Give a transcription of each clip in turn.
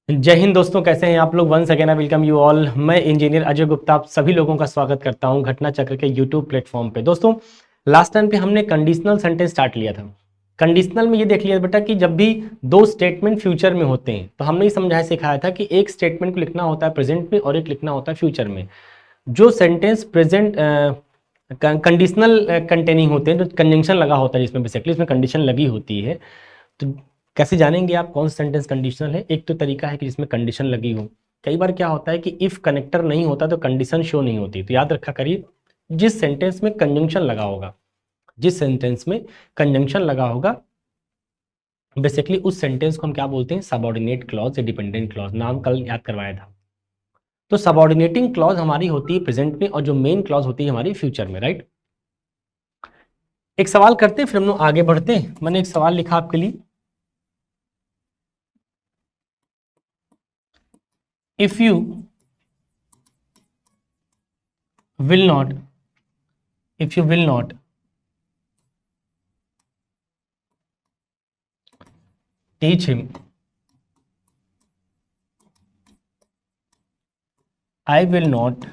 जय हिंद दोस्तों, कैसे हैं आप लोग। Once again I welcome you all. मैं इंजीनियर अजय गुप्ता आप सभी लोगों का स्वागत करता हूं घटना चक्र के यूट्यूब प्लेटफॉर्म पे। दोस्तों, लास्ट टाइम पे हमने कंडीशनल सेंटेंस स्टार्ट लिया था। कंडीशनल में ये देख लिया बेटा कि जब भी दो स्टेटमेंट फ्यूचर में होते हैं तो हमने समझाया सिखाया था कि एक स्टेटमेंट को लिखना होता है प्रेजेंट में और एक लिखना होता है फ्यूचर में। जो सेंटेंस प्रेजेंट कंडीशनल कंटेनिंग होते हैं, जो कंजंक्शन लगा होता है जिसमें बेसिकली उसमें कंडीशन लगी होती है, तो कैसे जानेंगे आप कौन सा सेंटेंस कंडीशनल है। एक तो तरीका है कि जिसमें कंडीशन लगी हो। कई बार क्या होता है कि इफ कनेक्टर नहीं होता तो कंडीशन शो नहीं होती। तो याद रखा करिए, जिस सेंटेंस में कंजंक्शन लगा होगा, जिस सेंटेंस में कंजंक्शन लगा होगा, बेसिकली उस सेंटेंस को हम क्या बोलते हैं, सबऑर्डिनेट क्लॉज या डिपेंडेंट क्लॉज। नाम कल याद करवाया था। तो सबऑर्डिनेटिंग क्लॉज हमारी होती है प्रेजेंट में और जो मेन क्लॉज होती है हमारी फ्यूचर में, राइट। एक सवाल करते हैं फिर हम लोग आगे बढ़ते हैं। मैंने एक सवाल लिखा आपके लिए। If you will not if you will not teach him, I will not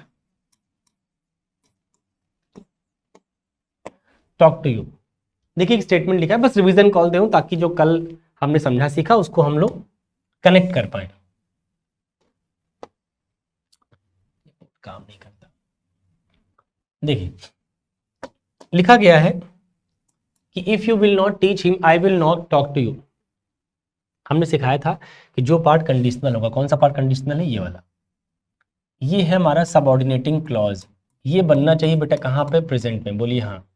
talk to you। देखिए एक स्टेटमेंट लिखा है, बस रिवीजन कॉल दे ताकि जो कल हमने समझा सीखा उसको हम लोग कनेक्ट कर पाए। काम नहीं करता। देखिए लिखा गया है कि if you will not teach him I will not talk to you. हमने सिखाया था कि जो पार्ट कंडीशनल होगा, कौन सा पार्ट कंडीशनल है, ये वाला, ये है हमारा सबऑर्डिनेटिंग क्लॉज। ये बनना चाहिए बेटा कहाँ पे, प्रेजेंट में, बोलिए हाँ।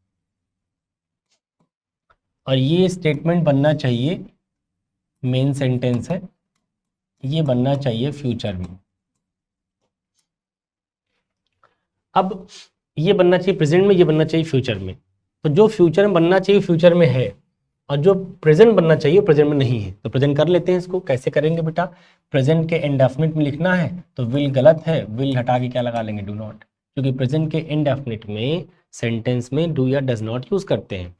और ये स्टेटमेंट बनना चाहिए, मेन सेंटेंस है, ये बनना चाहिए फ्यूचर में। अब ये बनना चाहिए प्रेजेंट में, ये बनना चाहिए फ्यूचर में। तो जो फ्यूचर में बनना चाहिए फ्यूचर में है और जो प्रेजेंट बनना चाहिए प्रेजेंट में नहीं है। तो प्रेजेंट कर लेते हैं इसको। कैसे करेंगे बेटा, प्रेजेंट के इंडेफिनिट में लिखना है तो विल गलत है, विल हटा के क्या लगा लेंगे, डू नॉट। क्योंकि प्रेजेंट के इंडेफिनिट में सेंटेंस में डू या डज नॉट यूज करते हैं।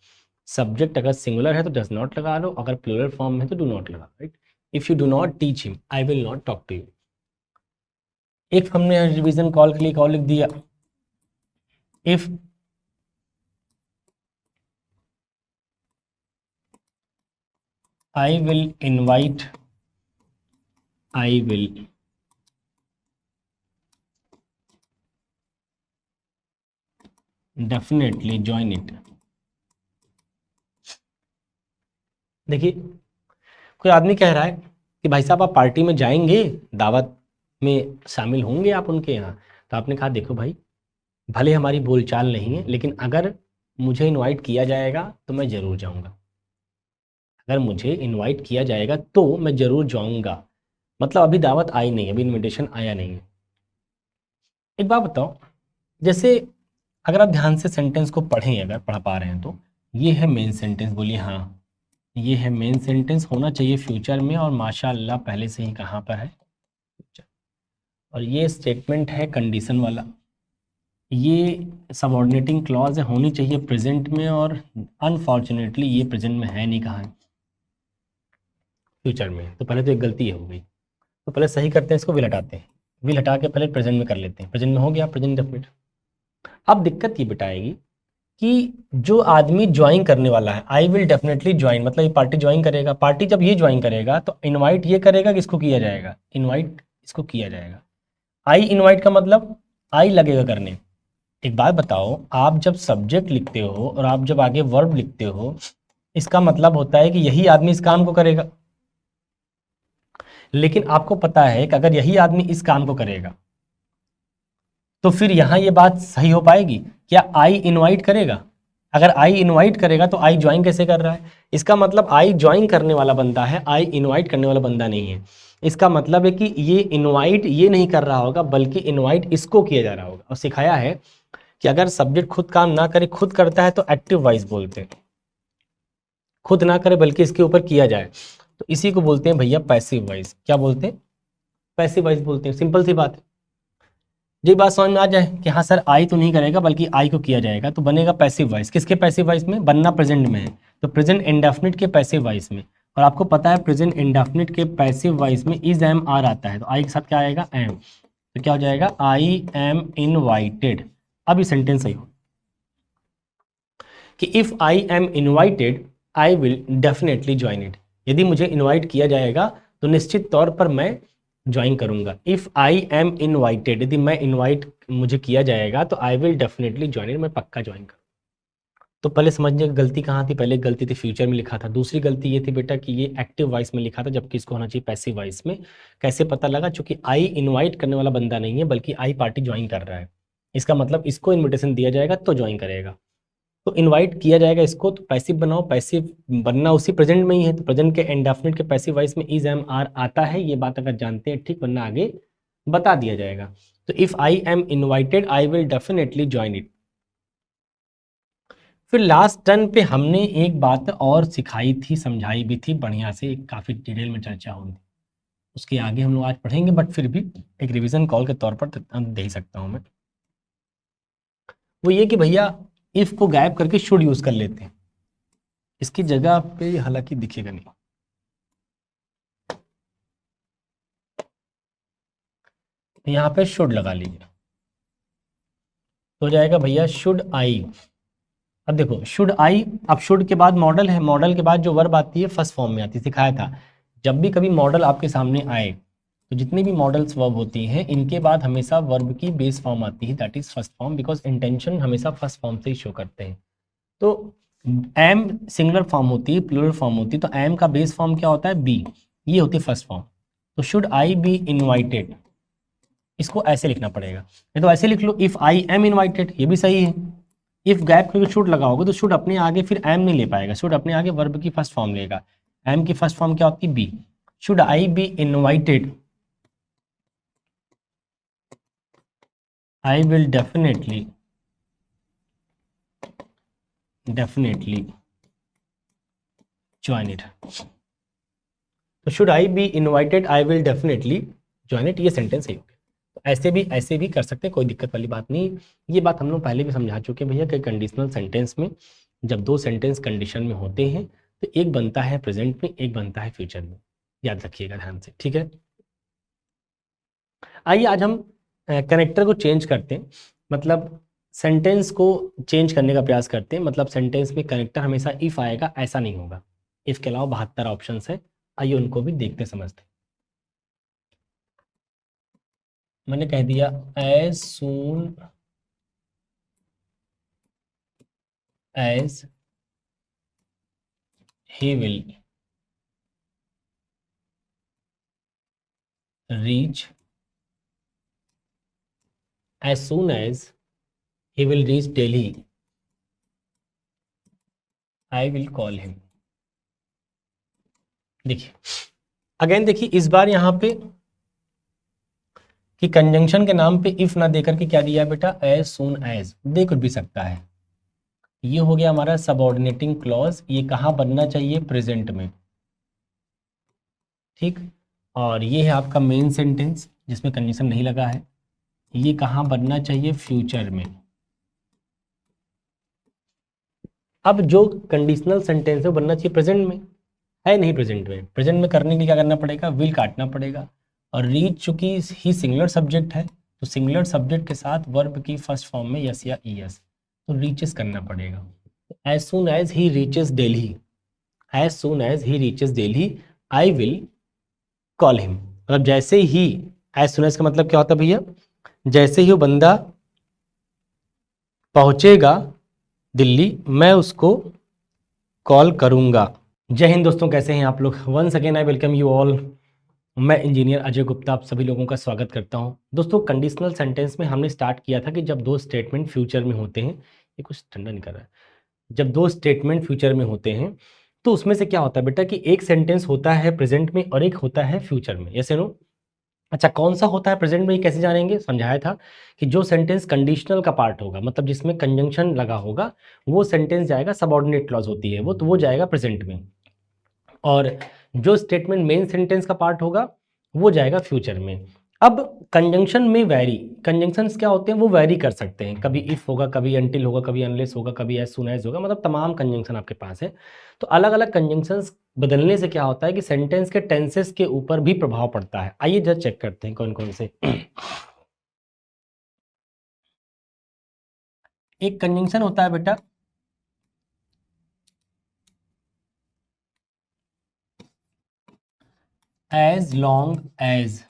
सब्जेक्ट अगर सिंगुलर है तो डज नॉट लगा लो, अगर प्लूरल फॉर्म है तो डू नॉट लगा, right. If you do not teach him I will not talk to you. एक हमने रिवीजन कॉल के लिए कॉल लिख दिया, इफ I will invite, I will definitely join it। देखिए कोई आदमी कह रहा है कि भाई साहब आप पार्टी में जाएंगे, दावत में शामिल होंगे आप उनके यहाँ। तो आपने कहा देखो भाई, भले हमारी बोलचाल नहीं है लेकिन अगर मुझे इनवाइट किया जाएगा तो मैं ज़रूर जाऊँगा। अगर मुझे इनवाइट किया जाएगा तो मैं ज़रूर जाऊँगा। मतलब अभी दावत आई नहीं, अभी इनविटेशन आया नहीं है। एक बात बताओ, जैसे अगर आप ध्यान से सेंटेंस को पढ़ें, अगर पढ़ पा रहे हैं तो ये है मेन सेंटेंस, बोलिए हाँ। ये है मेन सेंटेंस, होना चाहिए फ्यूचर में और माशाअल्लाह पहले से ही कहाँ पर है, फ्यूचर। और ये स्टेटमेंट है कंडीशन वाला, ये सबऑर्डिनेटिंग क्लॉज है, होनी चाहिए प्रेजेंट में और अनफॉर्चुनेटली ये प्रेजेंट में है नहीं, कहाँ है, फ्यूचर में। तो पहले तो एक गलती हो गई, तो पहले सही करते हैं, इसको विल हटाते हैं। विल हटा के पहले प्रेजेंट में कर लेते हैं। प्रेजेंट में हो गया, प्रेजेंट डेफिनेट। अब दिक्कत ये बिटाएगी कि जो आदमी ज्वाइन करने वाला है, आई विल डेफिनेटली ज्वाइन, मतलब ये पार्टी ज्वाइन करेगा। पार्टी जब ये ज्वाइन करेगा तो इनवाइट ये करेगा कि इसको किया जाएगा, इनवाइट इसको किया जाएगा। आई इनवाइट का मतलब आई लगेगा करने। एक बात बताओ, आप जब सब्जेक्ट लिखते हो और आप जब आगे वर्ब लिखते हो, इसका मतलब होता है कि यही आदमी इस काम को करेगा। लेकिन आपको पता है कि अगर यही आदमी इस काम को करेगा तो फिर यहाँ ये बात सही हो पाएगी, क्या आई इनवाइट करेगा? अगर आई इनवाइट करेगा तो आई ज्वाइन कैसे कर रहा है? इसका मतलब आई ज्वाइन करने वाला बंदा है, आई इनवाइट करने वाला बंदा नहीं है। इसका मतलब है कि ये इनवाइट ये नहीं कर रहा होगा बल्कि इनवाइट इसको किया जा रहा होगा। और सिखाया है कि अगर सब्जेक्ट खुद काम ना करे, खुद करता है तो एक्टिव वॉइस बोलते हैं, खुद ना करे बल्कि इसके ऊपर किया जाए तो इसी को बोलते हैं भैया पैसिव वॉइस। क्या बोलते हैं? पैसिव वॉइस बोलते हैं। सिंपल सी बात है। ये बात समझ में आ जाए कि हाँ सर आई तो नहीं करेगा बल्कि आई को किया जाएगा, तो बनेगा पैसिव वॉइस। किसके पैसिव वॉइस में? बनना प्रेजेंट में है तो प्रेजेंट इंडेफिनिट के पैसिव वॉइस में। और आपको पता है प्रेजेंट इंडेफिनिट के पैसिव वॉइस में इज एम आर आता है, तो आई के साथ क्या आएगा, एम, तो क्या हो जाएगा, आई एम इनवाइटेड। अब ये सेंटेंस सही हो कि if I am invited I will definitely join it. यदि मुझे इनवाइट किया जाएगा तो निश्चित तौर पर मैं ज्वाइन करूंगा। इफ आई एम इनवाइटेड, यदि मैं इनवाइट मुझे किया जाएगा तो आई विल डेफिनेटली ज्वाइन इट, मैं पक्का ज्वाइन करूँ। तो पहले समझने की गलती कहाँ थी, पहले गलती थी फ्यूचर में लिखा था, दूसरी गलती ये थी बेटा कि ये एक्टिव वॉइस में लिखा था जबकि इसको होना चाहिए पैसिव वॉइस में। कैसे पता लगा, चूंकि आई इनवाइट करने वाला बंदा नहीं है बल्कि आई पार्टी ज्वाइन कर रहा है, इसका मतलब इसको इन्विटेशन दिया जाएगा तो ज्वाइन करेगा। तो इनवाइट किया जाएगा इसको, तो पैसिव बनाओ, पैसिव बनना उसी प्रेजेंट में ही है, तो प्रेजेंट के इंडेफिनिट के पैसिव वॉइस में इज एम आर आता है, ये बात अगर जानते हैं ठीक, वरना आगे बता दिया जाएगा। तो if I am invited I will definitely join it. फिर लास्ट टर्न पे हमने एक बात और सिखाई थी, समझाई भी थी बढ़िया से, काफ़ी डिटेल में चर्चा हुई, उसके आगे हम लोग आज पढ़ेंगे, बट फिर भी एक रिवीजन कॉल के तौर पर दे ही सकता हूँ मैं। वो ये कि भैया इफ को गायब करके शुड यूज कर लेते हैं, इसकी जगह पे हालांकि दिखेगा नहीं, यहाँ पे शुड लगा लीजिए तो हो जाएगा भैया शुड आई। अब देखो शुड आई, अब शुड के बाद मॉडल है, मॉडल के बाद जो वर्ब आती है फर्स्ट फॉर्म में आती है, सिखाया था जब भी कभी मॉडल आपके सामने आए तो जितनी भी मॉडल्स वर्ब होती हैं इनके बाद हमेशा वर्ब की बेस फॉर्म आती है, that is first form, because intention हमेशा फर्स्ट फॉर्म से ही शो करते हैं। तो एम सिंगुलर फॉर्म होती है, प्लूरल फॉर्म होती है, तो एम का बेस फॉर्म क्या होता है, बी, ये होती है फर्स्ट फॉर्म। तो शुड आई बी इनवाइटेड, इसको ऐसे लिखना पड़ेगा, नहीं तो ऐसे लिख लो इफ आई एम इनवाइटेड, ये भी सही है। इफ गैप करके शुड लगाओगे तो शुड अपने आगे फिर एम नहीं ले पाएगा, शुड अपने आगे वर्ब की फर्स्ट फॉर्म लेगा, एम की फर्स्ट फॉर्म क्या होती है, be. Should I be invited I will definitely join it. तो should I be invited I will definitely join it, ये सेंटेंस सही हो गया। तो ऐसे भी कर सकते हैं, कोई दिक्कत वाली बात नहीं। ये बात हम लोग पहले भी समझा चुके हैं भैया कि कंडीशनल सेंटेंस में जब दो सेंटेंस कंडीशन में होते हैं तो एक बनता है प्रेजेंट में, एक बनता है फ्यूचर में, याद रखिएगा ध्यान से, ठीक है। आइए आज हम कनेक्टर को चेंज करते हैं, मतलब सेंटेंस को चेंज करने का प्रयास करते हैं। मतलब सेंटेंस में कनेक्टर हमेशा इफ आएगा ऐसा नहीं होगा, इफ के अलावा 72 ऑप्शन है, आइए उनको भी देखते समझते। मैंने कह दिया as soon as he will reach, as soon as he will reach Delhi, I will call him। देखिए अगेन, देखिए इस बार यहाँ पे कि कंजंक्शन के नाम पे इफ ना देकर के क्या दिया बेटा, as soon as, दे कुछ भी सकता है। ये हो गया हमारा सबऑर्डिनेटिंग क्लॉज, ये कहाँ बनना चाहिए, प्रेजेंट में, ठीक। और ये है आपका मेन सेंटेंस जिसमें कंडीशन नहीं लगा है, ये कहाँ बनना चाहिए, फ्यूचर में। अब जो कंडीशनल सेंटेंस है वो बनना चाहिए प्रेजेंट में, है नहीं प्रेजेंट में। प्रेजेंट में करने के लिए क्या करना पड़ेगा, विल काटना पड़ेगा। और रीच चूंकि ही सिंगुलर सब्जेक्ट है तो सिंगुलर सब्जेक्ट के साथ वर्ब की फर्स्ट फॉर्म में यस या ईएस, तो रीचेस करना पड़ेगा। As soon as he reaches Delhi, as soon as he reaches Delhi I will call him. मतलब जैसे ही, एज सून एज का मतलब क्या होता है भैया, जैसे ही वो बंदा पहुंचेगा दिल्ली मैं उसको कॉल करूंगा। जय हिंद दोस्तों, कैसे हैं आप लोग। Once again I welcome you all. मैं इंजीनियर अजय गुप्ता आप सभी लोगों का स्वागत करता हूं। दोस्तों कंडीशनल सेंटेंस में हमने स्टार्ट किया था कि जब दो स्टेटमेंट फ्यूचर में होते हैं, ये कुछ ठंडा नहीं कर रहा है, जब दो स्टेटमेंट फ्यूचर में होते हैं तो उसमें से क्या होता है बेटा कि एक सेंटेंस होता है प्रेजेंट में और एक होता है फ्यूचर में, यस या नो। अच्छा कौन सा होता है प्रेजेंट में, ये कैसे जानेंगे, समझाया था कि जो सेंटेंस कंडीशनल का पार्ट होगा, मतलब जिसमें कंजंक्शन लगा होगा, वो सेंटेंस जाएगा, सबऑर्डिनेट क्लॉज होती है वो, तो वो जाएगा प्रेजेंट में। और जो स्टेटमेंट मेन सेंटेंस का पार्ट होगा वो जाएगा फ्यूचर में। अब कंजंक्शन में वैरी, कंजंक्शंस क्या होते हैं वो वैरी कर सकते हैं, कभी इफ होगा, कभी अनटिल होगा, कभी अनलेस होगा, कभी एज सून एज होगा, मतलब तमाम कंजंक्शन आपके पास है। तो अलग अलग कंजंक्शंस बदलने से क्या होता है कि सेंटेंस के टेंसेस के ऊपर भी प्रभाव पड़ता है। आइए जरा चेक करते हैं कौन कौन से। एक कंजंक्शन होता है बेटा एज लॉन्ग एज,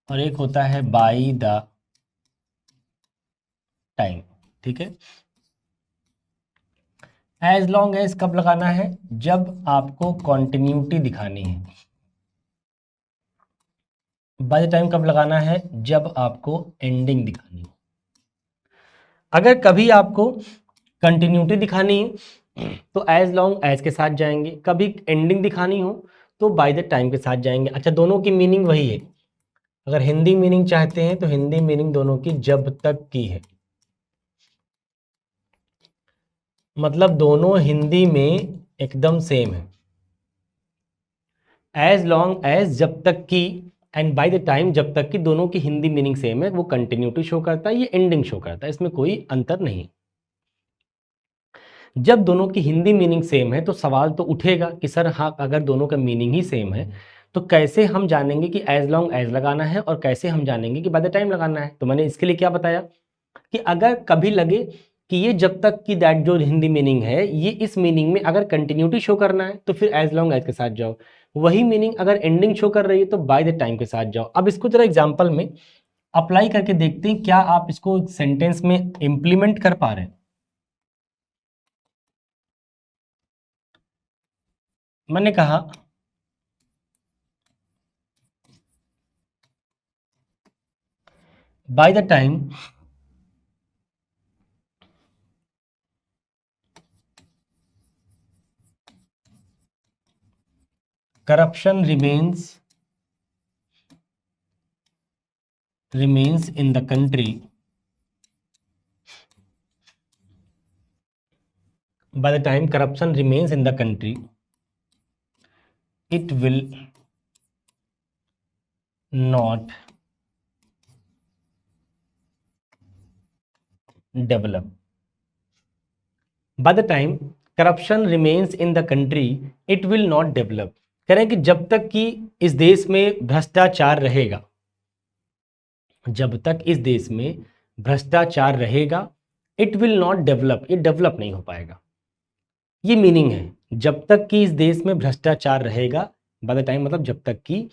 और एक होता है बाई द टाइम। ठीक है, एज लॉन्ग एज कब लगाना है? जब आपको कॉन्टिन्यूटी दिखानी है। बाय द टाइम कब लगाना है? जब आपको एंडिंग दिखानी है। अगर कभी आपको कंटिन्यूटी दिखानी है तो एज लॉन्ग एज के साथ जाएंगे, कभी एंडिंग दिखानी हो तो बाय द टाइम के साथ जाएंगे। अच्छा, दोनों की मीनिंग वही है। अगर हिंदी मीनिंग चाहते हैं तो हिंदी मीनिंग दोनों की जब तक की है, मतलब दोनों हिंदी में एकदम सेम है। एज लॉन्ग एज जब तक की, एंड बाय द टाइम जब तक की, दोनों की हिंदी मीनिंग सेम है। वो कंटिन्यूटी शो करता है, ये एंडिंग शो करता है, इसमें कोई अंतर नहीं। जब दोनों की हिंदी मीनिंग सेम है तो सवाल तो उठेगा कि सर हाँ, अगर दोनों का मीनिंग ही सेम है तो कैसे हम जानेंगे कि एज लॉन्ग एज लगाना है और कैसे हम जानेंगे कि बाय द टाइम लगाना है? तो मैंने इसके लिए क्या बताया कि अगर कभी लगे कि ये जब तक की दैट जो हिंदी मीनिंग है, ये इस मीनिंग में अगर कंटिन्यूटी शो करना है तो फिर एज लॉन्ग एज के साथ जाओ। वही मीनिंग अगर एंडिंग शो कर रही है तो बाय द टाइम के साथ जाओ। अब इसको जरा एग्जांपल में अप्लाई करके देखते हैं, क्या आप इसको सेंटेंस में इंप्लीमेंट कर पा रहे हैं। मैंने कहा by the time corruption remains in the country, by the time corruption remains in the country, it will not develop. By the time corruption remains in the country, it will not develop. कह रहे हैं कि जब तक कि इस देश में भ्रष्टाचार रहेगा, जब तक इस देश में भ्रष्टाचार रहेगा, इट विल नॉट डेवलप, ये डेवलप नहीं हो पाएगा। ये मीनिंग है, जब तक कि इस देश में भ्रष्टाचार रहेगा, बाय द टाइम मतलब जब तक कि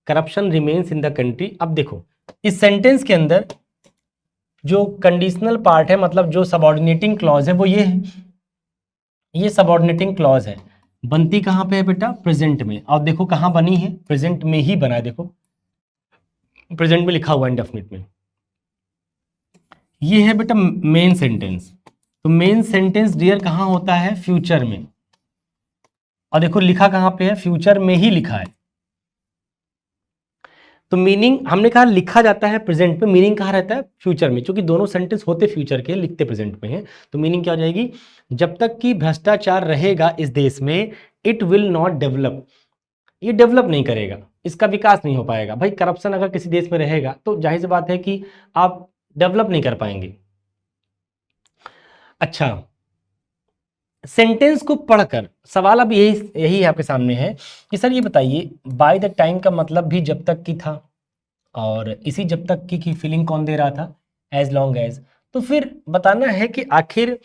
corruption remains in the country. अब देखो इस सेंटेंस के अंदर जो कंडीशनल पार्ट है, मतलब जो सबऑर्डिनेटिंग क्लॉज है, वो ये है, ये सबऑर्डिनेटिंग क्लॉज है। बनती कहाँ पे है बेटा? प्रेजेंट में। अब देखो कहाँ बनी है? प्रेजेंट में ही बना है। देखो प्रेजेंट में लिखा हुआ है इंडेफिनिट में। ये है बेटा मेन सेंटेंस। तो मेन सेंटेंस डियर कहाँ होता है? फ्यूचर में। और देखो लिखा कहाँ पे है? फ्यूचर में ही लिखा है। तो मीनिंग हमने कहा लिखा जाता है प्रेजेंट में, मीनिंग कहाँ रहता है? फ्यूचर में। क्योंकि दोनों सेंटेंस होते फ्यूचर के, लिखते प्रेजेंट में हैं, तो मीनिंग क्या हो जाएगी? जब तक कि भ्रष्टाचार रहेगा इस देश में, इट विल नॉट डेवलप, ये डेवलप नहीं करेगा, इसका विकास नहीं हो पाएगा। भाई करप्शन अगर किसी देश में रहेगा तो जाहिर सी बात है कि आप डेवलप नहीं कर पाएंगे। अच्छा, सेंटेंस को पढ़कर सवाल अब यही यही आपके सामने है कि सर ये बताइए बाय द टाइम का मतलब भी जब तक की था, और इसी जब तक की फीलिंग कौन दे रहा था? As long as. तो फिर बताना है कि आखिर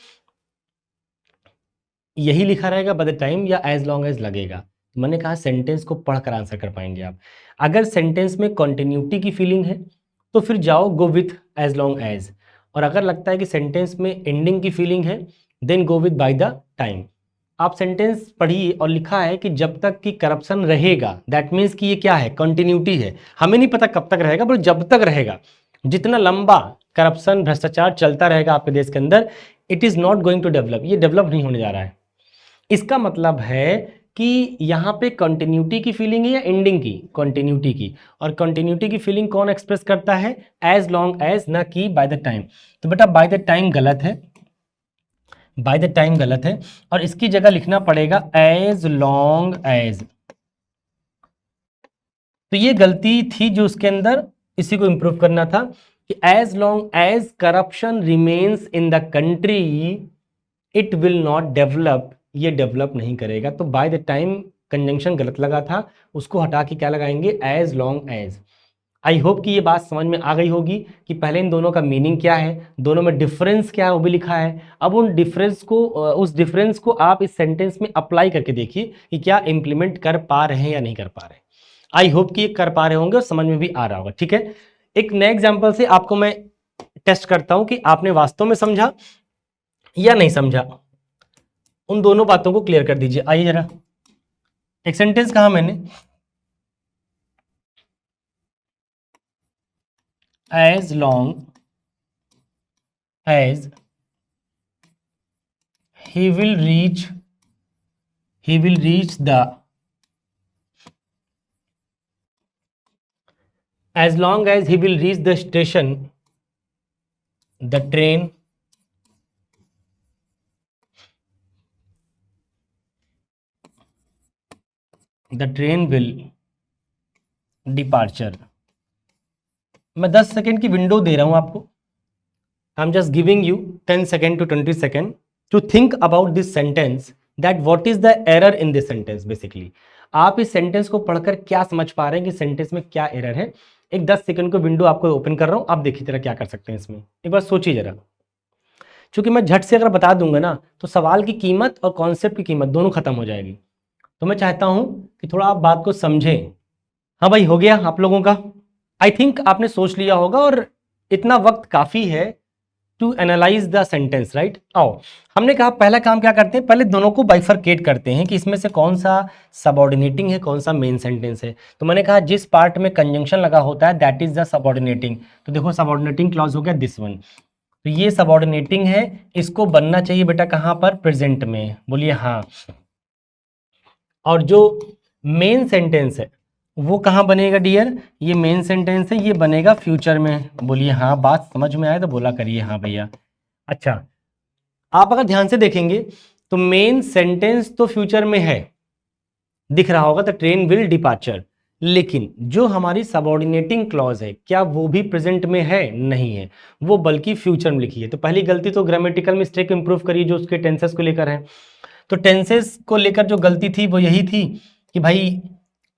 यही लिखा रहेगा बाय द टाइम या एज लॉन्ग एज लगेगा। मैंने कहा सेंटेंस को पढ़कर आंसर कर पाएंगे आप। अगर सेंटेंस में कॉन्टिन्यूटी की फीलिंग है तो फिर जाओ go with as long as, और अगर लगता है कि सेंटेंस में एंडिंग की फीलिंग है then go with by the time. आप सेंटेंस पढ़िए और लिखा है कि जब तक कि करप्शन रहेगा, दैट मीन्स कि ये क्या है? कंटिन्यूटी है। हमें नहीं पता कब तक रहेगा, पर जब तक रहेगा, जितना लंबा करप्शन भ्रष्टाचार चलता रहेगा आपके देश के अंदर, it is not going to develop, ये डेवलप नहीं होने जा रहा है। इसका मतलब है कि यहाँ पे कंटिन्यूटी की फीलिंग है या एंडिंग की? कंटिन्यूटी की। और कंटिन्यूटी की फीलिंग कौन एक्सप्रेस करता है? एज लॉन्ग एज, ना कि बाय द टाइम। तो बेटा बाय द टाइम गलत है, बाय द टाइम गलत है, और इसकी जगह लिखना पड़ेगा एज लॉन्ग एज। तो ये गलती थी जो उसके अंदर, इसी को इंप्रूव करना था कि as long as corruption remains in the country, it will not develop ये डेवलप नहीं करेगा। तो बाय द टाइम कंजंक्शन गलत लगा था, उसको हटा के क्या लगाएंगे, as long as. I hope कि ये बात समझ में आ गई होगी कि पहले इन दोनों का मीनिंग क्या है, दोनों में डिफरेंस क्या है वो भी लिखा है। अब उन डिफरेंस को उस डिफरेंस को आप इस सेंटेंस में अप्लाई करके देखिए कि क्या इंप्लीमेंट कर पा रहे हैं या नहीं कर पा रहे हैं। आई होप कि ये कर पा रहे होंगे और समझ में भी आ रहा होगा। ठीक है, एक नए एग्जाम्पल से आपको मैं टेस्ट करता हूं कि आपने वास्तव में समझा या नहीं समझा। उन दोनों बातों को क्लियर कर दीजिए। आइए जरा, एक सेंटेंस कहा मैंने, as long as he will reach the, as long as he will reach the station, the train will departure। मैं 10 सेकेंड की विंडो दे रहा हूं आपको। I am just giving you 10 second to 20 second to think about this sentence, that what is the error in this sentence. Basically आप इस sentence को पढ़कर क्या समझ पा रहे हैं कि सेंटेंस में क्या एरर है। एक 10 सेकेंड को विंडो आपको ओपन कर रहा हूं, आप देखिए जरा क्या कर सकते हैं इसमें, एक बार सोचिए जरा। क्योंकि मैं झट से अगर बता दूंगा ना तो सवाल की कीमत और कॉन्सेप्ट की कीमत दोनों खत्म हो जाएगी। तो मैं चाहता हूं कि थोड़ा आप बात को समझें। हाँ भाई, हो गया आप लोगों का? आई थिंक आपने सोच लिया होगा और इतना वक्त काफी है to analyse the sentence, right. आओ, हमने कहा पहला काम क्या करते हैं, पहले दोनों को बाइफरकेट करते हैं कि इसमें से कौन सा सबऑर्डिनेटिंग है, कौन सा मेन सेंटेंस है। तो मैंने कहा जिस पार्ट में कंजंक्शन लगा होता है दैट इज द सबऑर्डिनेटिंग। तो देखो सबऑर्डिनेटिंग क्लॉज हो गया दिस वन, तो ये सबऑर्डिनेटिंग है, इसको बनना चाहिए बेटा कहां पर, प्रेजेंट में, बोलिए हाँ। और जो मेन सेंटेंस है वो कहां बनेगा डियर, ये मेन सेंटेंस है, ये बनेगा फ्यूचर में, बोलिए हाँ। बात समझ में आए तो बोला करिए हाँ भैया। अच्छा, आप अगर ध्यान से देखेंगे तो मेन सेंटेंस तो फ्यूचर में है, दिख रहा होगा, द ट्रेन विल डिपार्चर। लेकिन जो हमारी सबऑर्डिनेटिंग क्लॉज है क्या वो भी प्रेजेंट में है, नहीं है, वो बल्कि फ्यूचर में लिखी है। तो पहली गलती तो ग्रामेटिकल मिस्टेक इंप्रूव करिए जो उसके टेंसेस को लेकर है। तो टेंसेस को लेकर जो गलती थी वो यही थी कि भाई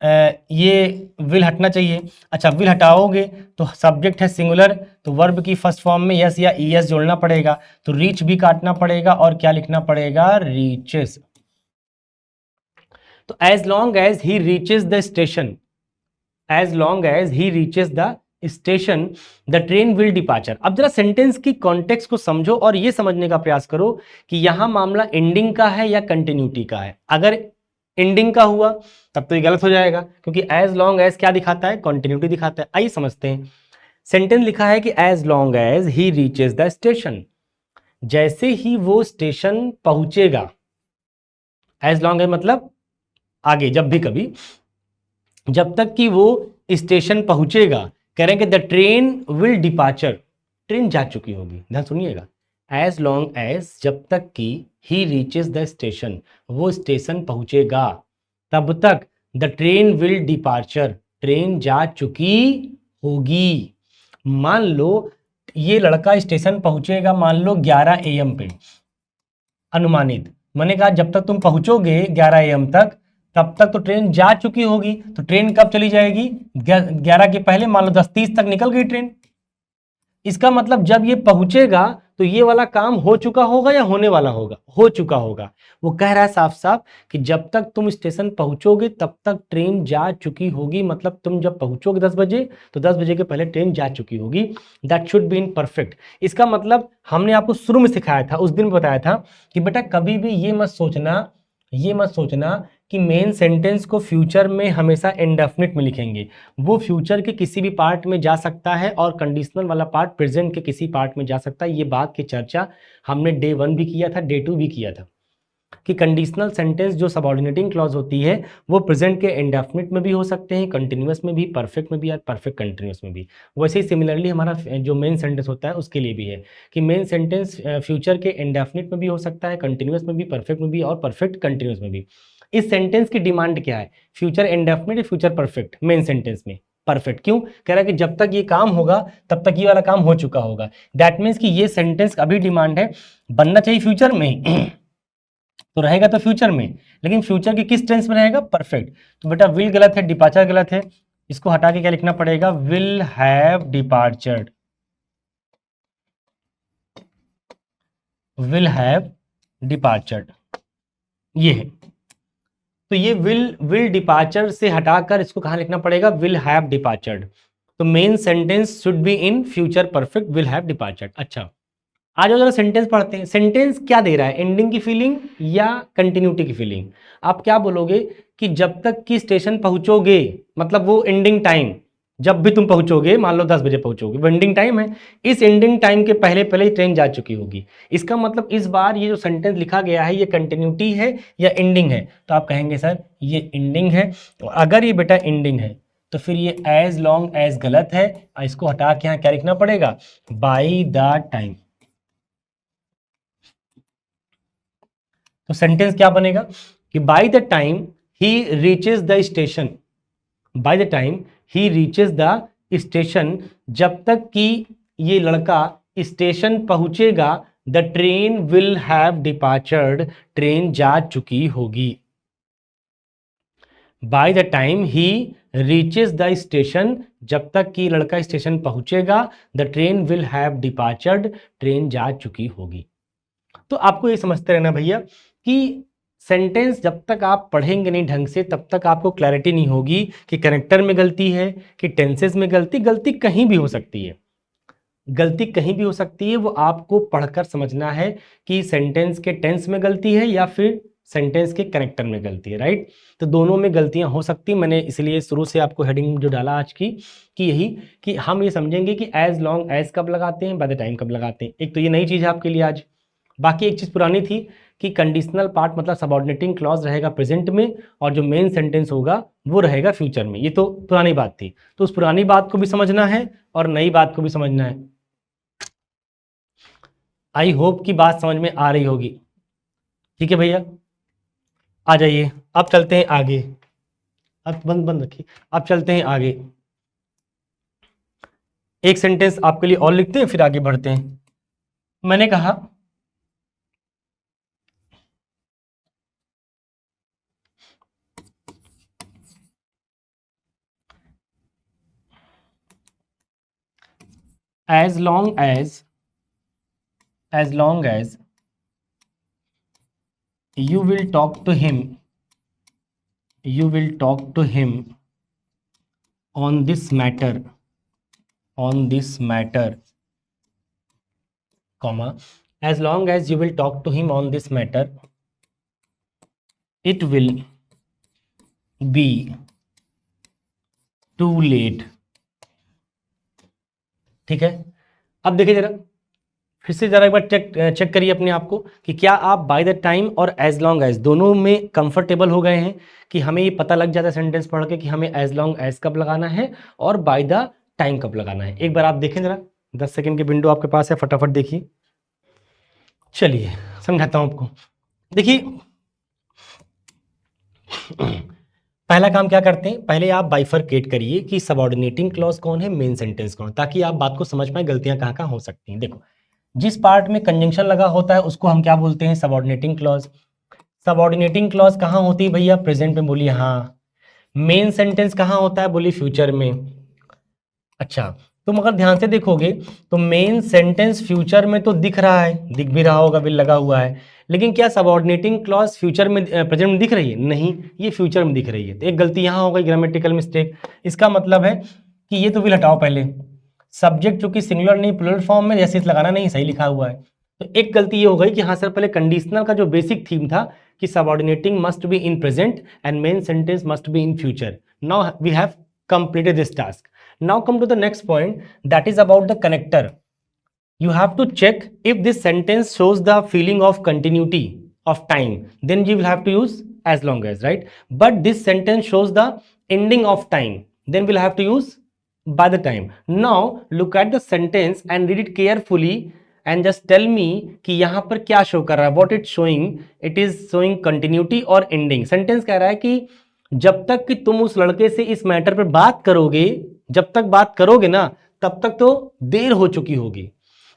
ये विल हटना चाहिए। अच्छा, विल हटाओगे तो सब्जेक्ट है सिंगुलर, तो वर्ब की फर्स्ट फॉर्म में यस या ईएस जोड़ना पड़ेगा, तो रीच भी काटना पड़ेगा और क्या लिखना पड़ेगा, रीचेस। तो as long as he reaches the station, as long as he reaches the station the train will departure. अब जरा सेंटेंस की कॉन्टेक्स्ट को समझो और ये समझने का प्रयास करो कि यहां मामला एंडिंग का है या कंटिन्यूटी का है। अगर एंडिंग का हुआ तब तो ये गलत हो जाएगा, क्योंकि एज लॉन्ग एज क्या दिखाता है, कंटिन्यूटी दिखाता है। आइए समझते हैं। सेंटेंस लिखा है कि as long as he reaches the station, जैसे ही वो स्टेशन पहुंचेगा। एज लॉन्ग एज मतलब आगे जब भी कभी, जब तक कि वो स्टेशन पहुंचेगा, कह रहे हैं कि the train will departure, train जा चुकी होगी। ध्यान सुनिएगा, एज लॉन्ग एज जब तक कि ही रीचेस द स्टेशन, वो स्टेशन पहुंचेगा, तब तक the train will departure, train जा चुकी होगी। मान लो ये लड़का स्टेशन पहुंचेगा मान लो 11 AM पे अनुमानित, मैंने कहा जब तक तुम पहुंचोगे 11 AM तक तब तक तो ट्रेन जा चुकी होगी। तो ट्रेन कब चली जाएगी, 11 के पहले, मान लो 10:30 तक निकल गई ट्रेन। इसका मतलब जब ये पहुंचेगा तो ये वाला काम हो चुका होगा या होने वाला होगा, हो चुका होगा। वो कह रहा है साफ साफ कि जब तक तुम स्टेशन पहुंचोगे तब तक ट्रेन जा चुकी होगी। मतलब तुम जब पहुंचोगे 10 बजे तो 10 बजे के पहले ट्रेन जा चुकी होगी। That should be in perfect. इसका मतलब हमने आपको शुरू में सिखाया था, उस दिन बताया था कि बेटा कभी भी ये मत सोचना कि मेन सेंटेंस को फ्यूचर में हमेशा इंडेफिनिट में लिखेंगे। वो फ्यूचर के किसी भी पार्ट में जा सकता है और कंडीशनल वाला पार्ट प्रेजेंट के किसी पार्ट में जा सकता है। ये बात की चर्चा हमने डे 1 भी किया था, डे 2 भी किया था कि कंडीशनल सेंटेंस जो सबऑर्डिनेटिंग क्लॉज होती है वो प्रेजेंट के इंडेफिनिट में भी हो सकते हैं, कंटिन्यूअस में भी, परफेक्ट में भी और परफेक्ट कंटिन्यूअस में भी। वैसे ही सिमिलरली हमारा जो मेन सेंटेंस होता है उसके लिए भी है कि मेन सेंटेंस फ्यूचर के इंडेफिनिट में भी हो सकता है, कंटिन्यूअस में भी, परफेक्ट में भी और परफेक्ट कंटिन्यूअस में भी। इस सेंटेंस की डिमांड क्या है, फ्यूचर इंडेफिनिट या फ्यूचर परफेक्ट। मेन सेंटेंस में परफेक्ट क्यों, कह रहा है कि जब तक ये काम होगा तब तक ये वाला काम हो चुका होगा। दैट मीन्स कि ये सेंटेंस अभी डिमांड है बनना चाहिए फ्यूचर में तो रहेगा तो फ्यूचर में, लेकिन फ्यूचर की किस टेंस में रहेगा? परफेक्ट। तो बेटा विल गलत है, डिपार्चर गलत है, इसको हटा के क्या लिखना पड़ेगा? विल हैव डिपार्चर्ड, विल हैव डिपार्चर्ड, ये है। तो ये विल डिपार्चर से हटाकर इसको कहां लिखना पड़ेगा? Will have departured. तो main sentence should be in future perfect, will have departured. अच्छा, आज जरा सेंटेंस पढ़ते हैं। सेंटेंस क्या दे रहा है? एंडिंग की फीलिंग या कंटिन्यूटी की फीलिंग? आप क्या बोलोगे कि जब तक कि स्टेशन पहुंचोगे, मतलब वो एंडिंग टाइम, जब भी तुम पहुंचोगे, मान लो 10 बजे पहुंचोगे, वो एंडिंग टाइम है, इस एंडिंग टाइम के पहले पहले ही ट्रेन जा चुकी होगी। इसका मतलब इस बार ये जो सेंटेंस लिखा गया है ये कंटिन्यूटी है या एंडिंग है? तो आप कहेंगे सर ये एंडिंग है। तो अगर ये बेटा एंडिंग है तो फिर ये एज लॉन्ग एज गलत है, इसको हटा के यहाँ क्या लिखना पड़ेगा? By the time. तो सेंटेंस क्या बनेगा कि by the time he reaches the station, by the time he reaches the station, जब तक कि ये लड़का स्टेशन पहुंचेगा, the train will have departured, train जा चुकी होगी। By the time he reaches the station, जब तक कि लड़का स्टेशन पहुंचेगा, the train will have departured, train जा चुकी होगी। तो आपको ये समझते रहना भैया कि सेंटेंस जब तक आप पढ़ेंगे नहीं ढंग से तब तक आपको क्लैरिटी नहीं होगी कि कैरेक्टर में गलती है कि टेंसेस में गलती। गलती कहीं भी हो सकती है, गलती कहीं भी हो सकती है, वो आपको पढ़कर समझना है कि सेंटेंस के टेंस में गलती है या फिर सेंटेंस के कैरेक्टर में गलती है, राइट। तो दोनों में गलतियां हो सकती। मैंने इसलिए शुरू से आपको हेडिंग जो डाला आज की कि यही कि हम ये समझेंगे कि एज लॉन्ग एज कब लगाते हैं, बाय द टाइम कब लगाते हैं। एक तो ये नई चीज़ है आपके लिए आज। बाकी एक चीज़ पुरानी थी कि कंडीशनल पार्ट मतलब सबऑर्डिनेटिंग क्लॉज रहेगा प्रेजेंट में और जो मेन सेंटेंस होगा वो रहेगा फ्यूचर में। ये तो पुरानी बात थी, तो उस पुरानी बात को भी समझना है और नई बात को भी समझना है। आई होप कि बात समझ में आ रही होगी। ठीक है भैया, आ जाइए, अब चलते हैं आगे। अब बंद बंद रखिए, अब चलते हैं आगे। एक सेंटेंस आपके लिए और लिखते हैं फिर आगे बढ़ते हैं। मैंने कहा as long as you will talk to him on this matter, comma, as long as you will talk to him on this matter, it will be too late। ठीक है, अब देखिए जरा, फिर से जरा एक बार चेक करिए अपने आप को कि क्या आप बाय द टाइम और एज लॉन्ग एज दोनों में कंफर्टेबल हो गए हैं कि हमें ये पता लग जाता है सेंटेंस पढ़ के कि हमें एज लॉन्ग एज कब लगाना है और बाय द टाइम कब लगाना है। एक बार आप देखें जरा, 10 सेकेंड की विंडो आपके पास है, फटाफट देखिए। चलिए समझाता हूं आपको। देखिए पहला काम क्या करते हैं, पहले आप बाइफरकेट करिए कि सबऑर्डिनेटिंग क्लॉज कौन है, मेन सेंटेंस कौन, ताकि आप बात को समझ पाए गलतियां कहाँ कहाँ हो सकती हैं। देखो, जिस पार्ट में कंजंक्शन लगा होता है उसको हम क्या बोलते हैं? Subordinating clause. सबऑर्डिनेटिंग क्लॉज कहाँ होती है भैया? प्रेजेंट में, बोलिए हाँ। मेन सेंटेंस कहाँ होता है? बोलिए फ्यूचर में। अच्छा, तुम अगर ध्यान से देखोगे तो मेन सेंटेंस फ्यूचर में तो दिख रहा है, दिख भी रहा होगा, बिल लगा हुआ है, लेकिन क्या सबऑर्डिनेटिंग क्लॉज फ्यूचर में प्रेजेंट में दिख रही है? नहीं, ये फ्यूचर में दिख रही है। तो एक गलती यहाँ हो गई, ग्रामेटिकल मिस्टेक। इसका मतलब है कि ये तो विल हटाओ पहले, सब्जेक्ट चूंकि सिंगुलर नहीं प्लूरल फॉर्म में, जैसे लगाना नहीं, सही लिखा हुआ है। तो एक गलती ये हो गई कि हाँ सर, पहले कंडीशनल का जो बेसिक थीम था कि subordinating must be in present and main sentence must be in future. Now we have completed this task. Now come to the next point, that is about the connector. You have to check if this sentence shows the feeling of continuity of time, then you will have to use as long as, right? But this sentence shows the ending of time, then we'll have to use by the time. Now look at the sentence and read it carefully and just tell me कि यहाँ पर क्या show कर रहा है, what it's showing, it is showing continuity or ending। sentence कह रहा है कि जब तक कि तुम उस लड़के से इस मैटर पर बात करोगे, जब तक बात करोगे ना तब तक तो देर हो चुकी होगी।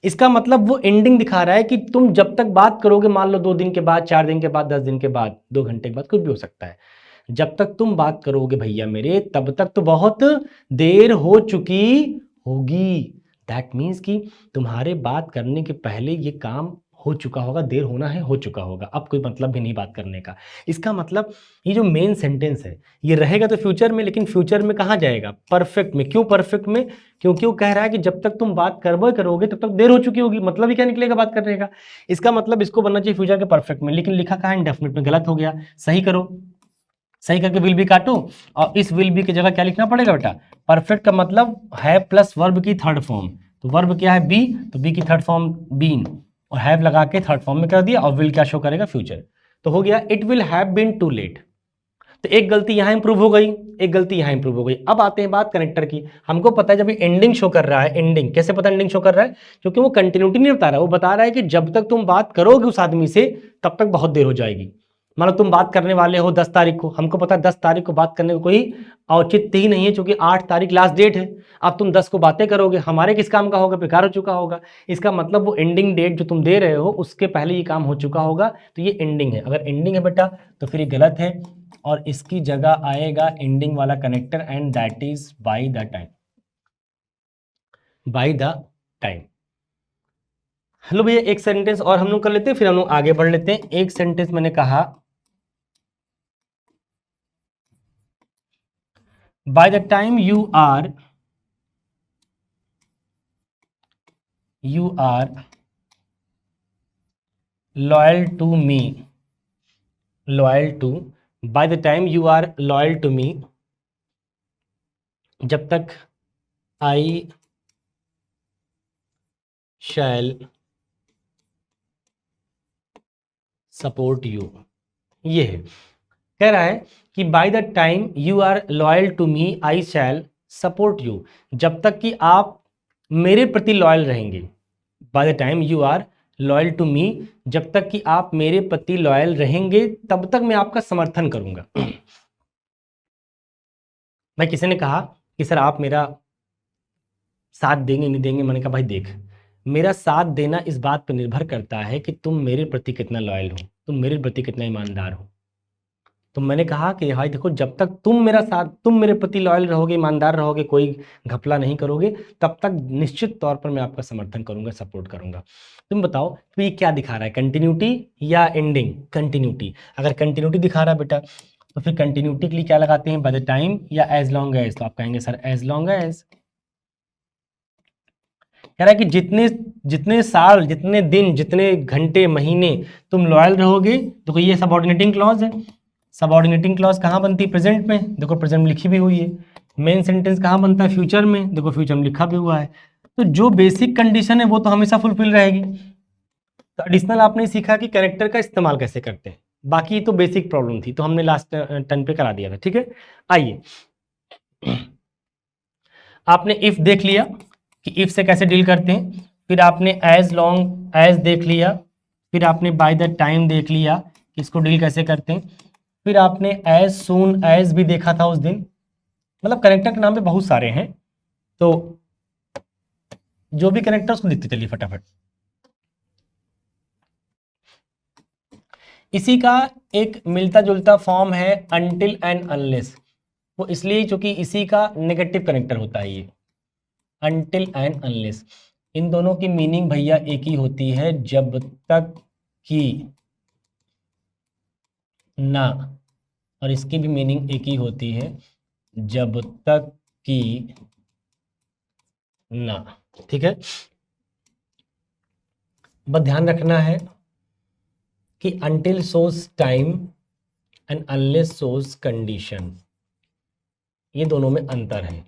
इसका मतलब वो एंडिंग दिखा रहा है कि तुम जब तक बात करोगे, मान लो 2 दिन के बाद, 4 दिन के बाद, 10 दिन के बाद, 2 घंटे के बाद, कुछ भी हो सकता है, जब तक तुम बात करोगे भैया मेरे, तब तक तो बहुत देर हो चुकी होगी। दैट मीन्स कि तुम्हारे बात करने के पहले ये काम हो चुका होगा, देर होना है, हो चुका होगा, अब कोई मतलब भी नहीं बात करने का। इसका मतलब ये जो मेन सेंटेंस है ये रहेगा तो फ्यूचर में, लेकिन फ्यूचर में कहाँ जाएगा? परफेक्ट में। क्यों परफेक्ट में? क्योंकि वो कह रहा है कि जब तक तुम बात करोगे तब तक देर हो चुकी होगी। मतलब ही क्या निकलेगा बात करने का? इसका मतलब इसको बनना चाहिए फ्यूचर के परफेक्ट में, लेकिन लिखा कहाँ इंडेफिनिट में, गलत हो गया। सही करो, सही करके विल बी काटो, और इस विल बी की जगह क्या लिखना पड़ेगा बेटा? परफेक्ट का मतलब है प्लस वर्ब की थर्ड फॉर्म, तो वर्ब क्या है? बी, तो बी की थर्ड फॉर्म बीन, और हैव लगा के थर्ड फॉर्म में कर दिया, और विल क्या शो करेगा? फ्यूचर। तो हो गया it will have been too late. तो एक गलती यहां इंप्रूव हो गई, एक गलती यहां इंप्रूव हो गई। अब आते हैं बात कनेक्टर की। हमको पता है जब ये एंडिंग शो कर रहा है, एंडिंग कैसे पता एंडिंग शो कर रहा है? क्योंकि वो कंटिन्यूटी नहीं बता रहा, वो बता रहा है कि जब तक तुम बात करोगे उस आदमी से तब तक बहुत देर हो जाएगी। मान लो तुम बात करने वाले हो 10 तारीख को, हमको पता है 10 तारीख को बात करने को कोई औचित्य ही नहीं है, क्योंकि 8 तारीख लास्ट डेट है। अब तुम 10 को बातें करोगे, हमारे किस काम का होगा? बेकार हो चुका होगा। इसका मतलब वो एंडिंग डेट जो तुम दे रहे हो उसके पहले ये काम हो चुका होगा, तो ये एंडिंग है। अगर एंडिंग है बेटा तो फिर ये गलत है, और इसकी जगह आएगा एंडिंग वाला connector, and that is by the time. Bye the time. Hello भैया, एक सेंटेंस और हम लोग कर लेते हैं, फिर हम लोग आगे बढ़ लेते हैं। एक सेंटेंस मैंने कहा by the time you are loyal to me, loyal to, by the time you are loyal to me, जब तक आई शैल सपोर्ट यू। ये है, कह रहा है कि by the time you are loyal to me I shall support you, जब तक कि आप मेरे प्रति लॉयल रहेंगे। By the time you are loyal to me, जब तक कि आप मेरे प्रति लॉयल रहेंगे तब तक मैं आपका समर्थन करूंगा। भाई किसी ने कहा कि सर आप मेरा साथ देंगे नहीं देंगे? मैंने कहा भाई देख, मेरा साथ देना इस बात पर निर्भर करता है कि तुम मेरे प्रति कितना लॉयल हो, तुम मेरे प्रति कितना ईमानदार हो। तो मैंने कहा कि भाई देखो, जब तक तुम मेरा साथ, तुम मेरे प्रति लॉयल रहोगे, ईमानदार रहोगे, कोई घपला नहीं करोगे, तब तक निश्चित तौर पर मैं आपका समर्थन करूंगा, सपोर्ट करूंगा। तुम बताओ तो ये क्या दिखा रहा है, कंटिन्यूटी या एंडिंग? कंटिन्यूटी। अगर कंटिन्यूटी दिखा रहा है बेटा तो फिर कंटिन्यूटी के लिए क्या लगाते हैं? बाय द टाइम या एज लॉन्ग एज। तो आप कहेंगे सर एज लॉन्ग एज। कह रहा है कि जितने जितने साल, जितने दिन, जितने घंटे, महीने तुम लॉयल रहोगे। देखो ये सबऑर्डिनेटिंग क्लॉज है। सबऑर्डिनेटिंग क्लॉज कहाँ बनती है? प्रेजेंट में। देखो प्रेजेंट में लिखी भी हुई है। मेन सेंटेंस कहाँ बनता है? फ्यूचर में। देखो फ्यूचर में लिखा भी हुआ है। तो जो बेसिक कंडीशन है वो तो हमेशा फुलफिल रहेगी। तो एडिशनल आपने सीखा कि कैरेक्टर का इस्तेमाल कैसे करते हैं, बाकी तो बेसिक प्रॉब्लम थी, तो हमने लास्ट टर्न पे करा दिया था। ठीक है, आइए आपने इफ देख लिया कि इफ से कैसे डील करते हैं, फिर आपने एज लॉन्ग एज देख लिया, फिर आपने बाय द टाइम देख लिया कि इसको डील कैसे करते हैं, फिर आपने एज सून एज भी देखा था उस दिन। मतलब कनेक्टर के नाम पे बहुत सारे हैं, तो जो भी कनेक्टर उसको लिखते चलिए फटाफट। इसी का एक मिलता जुलता फॉर्म है अनटिल एंड अनलेस। वो इसलिए क्योंकि इसी का नेगेटिव कनेक्टर होता है ये, अनटिल एंड अनलेस। इन दोनों की मीनिंग भैया एक ही होती है, जब तक कि ना, और इसकी भी मीनिंग एक ही होती है, जब तक कि ना। ठीक है, बस ध्यान रखना है कि until shows time and unless shows condition, ये दोनों में अंतर है।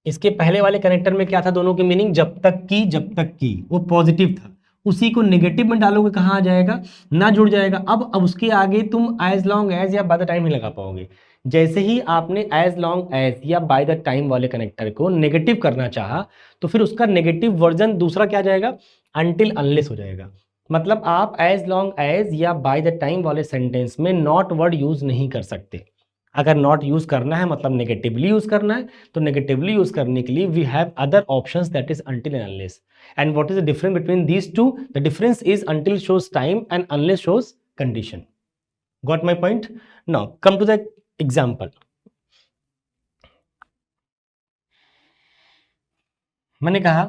इसके पहले वाले कनेक्टर में क्या था दोनों की मीनिंग? जब तक की, जब तक की वो पॉजिटिव था, उसी को नेगेटिव में डालोगे कहाँ आ जाएगा? ना जुड़ जाएगा। अब उसके आगे तुम एज लॉन्ग एज या बाय द टाइम ही लगा पाओगे। जैसे ही आपने एज लॉन्ग एज या बाय द टाइम वाले कनेक्टर को नेगेटिव करना चाहा, तो फिर उसका नेगेटिव वर्जन दूसरा क्या जाएगा? अनटिल अनलेस हो जाएगा। मतलब आप एज लॉन्ग एज या बाय द टाइम वाले सेंटेंस में नॉट वर्ड यूज नहीं कर सकते। अगर नॉट यूज करना है मतलब नेगेटिवली यूज करना है, तो नेगेटिवली यूज करने के लिए we have other options, that is until and unless. And what is the difference between these two? The difference is until shows time and unless shows condition. Got my point? Now come to the example. मैंने कहा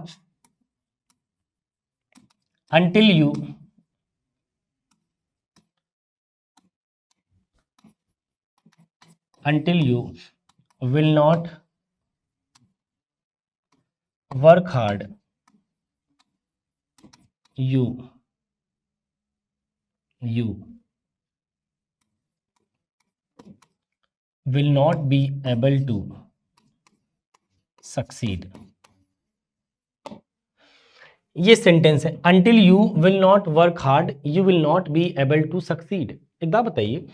until you will not work hard, you will not be able to succeed. ये sentence है, until you will not work hard you will not be able to succeed. एक बात बताइए,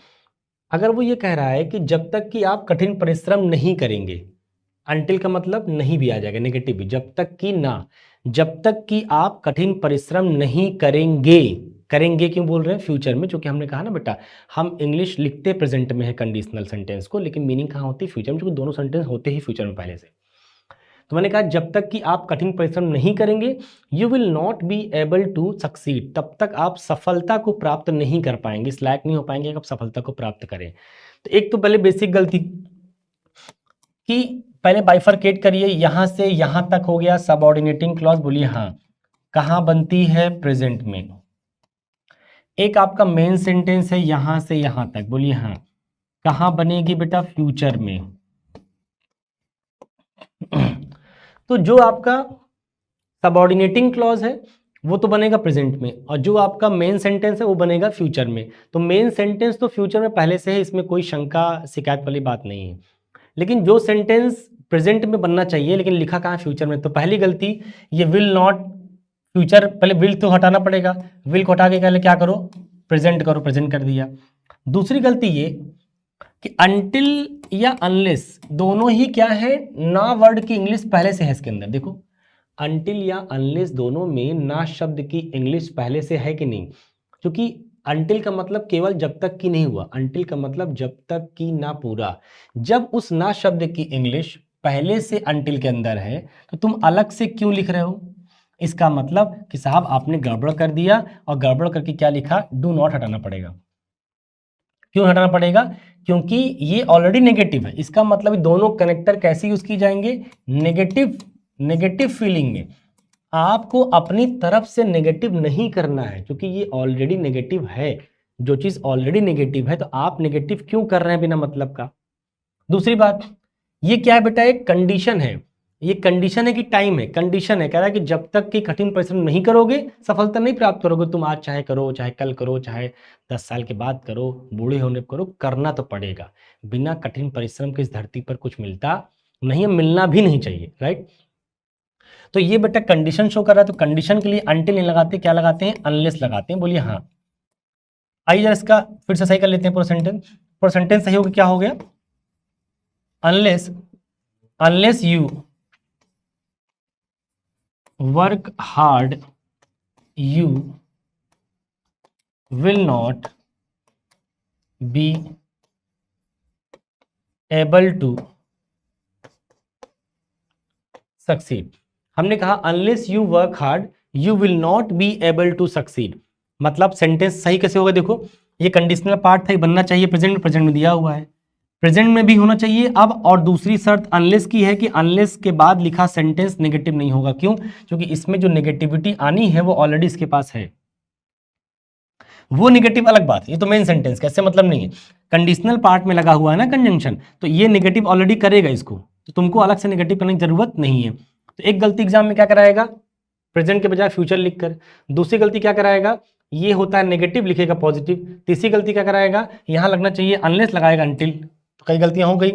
अगर वो ये कह रहा है कि जब तक कि आप कठिन परिश्रम नहीं करेंगे, until का मतलब नहीं भी आ जाएगा, नेगेटिव भी, जब तक कि ना, जब तक कि आप कठिन परिश्रम नहीं करेंगे, करेंगे क्यों बोल रहे हैं फ्यूचर में, क्योंकि हमने कहा ना बेटा हम इंग्लिश लिखते प्रेजेंट में है कंडीशनल सेंटेंस को, लेकिन मीनिंग कहाँ होती है फ्यूचर में, क्योंकि दोनों सेंटेंस होते ही फ्यूचर में पहले से। तो मैंने कहा जब तक कि आप कठिन परिश्रम नहीं करेंगे you will not be able to succeed, तब तक आप सफलता को प्राप्त नहीं कर पाएंगे, इस लायक नहीं हो पाएंगे कि आप सफलता को प्राप्त करें। तो एक तो पहले बेसिक गलती कि पहले बाइफरकेट करिए, यहां से यहां तक हो गया सबऑर्डिनेटिंग क्लॉज, बोलिए हाँ, कहां बनती है प्रेजेंट में। एक आपका मेन सेंटेंस है यहां से यहां तक, बोलिए हाँ, कहां बनेगी बेटा फ्यूचर में। तो जो आपका सबऑर्डिनेटिंग क्लॉज है वो तो बनेगा प्रेजेंट में, और जो आपका मेन सेंटेंस है वो बनेगा फ्यूचर में। तो मेन सेंटेंस तो फ्यूचर में पहले से है, इसमें कोई शंका शिकायत वाली बात नहीं है। लेकिन जो सेंटेंस प्रेजेंट में बनना चाहिए लेकिन लिखा कहाँ फ्यूचर में, तो पहली गलती ये विल नॉट, फ्यूचर पहले विल तो हटाना पड़ेगा, विल को हटा के पहले क्या करो प्रेजेंट करो, प्रेजेंट कर दिया। दूसरी गलती ये कि अनटिल या अनलेस दोनों ही क्या है, ना वर्ड की इंग्लिश पहले से है इसके अंदर। देखो अनटिल या अनलेस दोनों में ना शब्द की इंग्लिश पहले से है कि नहीं, क्योंकि अनटिल का मतलब केवल जब तक की नहीं हुआ, अनटिल का मतलब जब तक की ना पूरा। जब उस ना शब्द की इंग्लिश पहले से अनटिल के अंदर है तो तुम अलग से क्यों लिख रहे हो, इसका मतलब कि साहब आपने गड़बड़ कर दिया, और गड़बड़ करके क्या लिखा, डू नॉट हटाना पड़ेगा। क्यों हटाना पड़ेगा, क्योंकि ये ऑलरेडी नेगेटिव है, इसका मतलब दोनों कनेक्टर कैसे यूज की जाएंगे, नेगेटिव, नेगेटिव फीलिंग में। आपको अपनी तरफ से नेगेटिव नहीं करना है, क्योंकि ये ऑलरेडी नेगेटिव है। जो चीज ऑलरेडी नेगेटिव है तो आप नेगेटिव क्यों कर रहे हैं बिना मतलब का। दूसरी बात, ये क्या है बेटा, एक कंडीशन है, ये कंडीशन है कि टाइम है, कंडीशन है, कह रहा है कि जब तक कि कठिन परिश्रम नहीं करोगे सफलता नहीं प्राप्त करोगे। तुम आज चाहे करो, चाहे कल करो, चाहे 10 साल के बाद करो, बूढ़े होने पर करो, करना तो पड़ेगा। बिना कठिन परिश्रम के इस धरती पर कुछ मिलता नहीं है, मिलना भी नहीं चाहिए, राइट। तो ये बेटा कंडीशन शो कर रहा है, तो कंडीशन के लिए अनटिल नहीं लगाते, क्या लगाते हैं, अनलेस लगाते हैं, बोलिए हाँ। आइए जरा इसका फिर से सही कर लेते हैं पूरा सेंटेंस। पूरा सेंटेंस सही हो गया, क्या हो गया, unless, unless you work hard you will not be able to succeed. हमने कहा unless you work hard you will not be able to succeed, मतलब सेंटेंस सही कैसे होगा, देखो ये कंडीशनल पार्ट था, ये बनना चाहिए प्रेजेंट में, प्रेजेंट में दिया हुआ है, प्रेजेंट में भी होना चाहिए अब। और दूसरी शर्त अनलेस की है कि अनलेस के बाद लिखा सेंटेंस नेगेटिव नहीं होगा, क्यों, क्योंकि इसमें जो नेगेटिविटी आनी है वो ऑलरेडी इसके पास है। वो नेगेटिव अलग बात है, ये तो मेन सेंटेंस कैसे मतलब नहीं है, कंडीशनल पार्ट में लगा हुआ है ना कंजंक्शन, तो ये नेगेटिव ऑलरेडी करेगा इसको, तो तुमको अलग से नेगेटिव करने की जरूरत नहीं है। तो एक गलती एग्जाम में क्या कराएगा, प्रेजेंट के बजाय फ्यूचर लिखकर। दूसरी गलती क्या कराएगा, ये होता है नेगेटिव लिखेगा पॉजिटिव। तीसरी गलती क्या कराएगा, यहां लगना चाहिए अनलेस, लगाएगा अनटिल। तो कई गलतियां हो गई।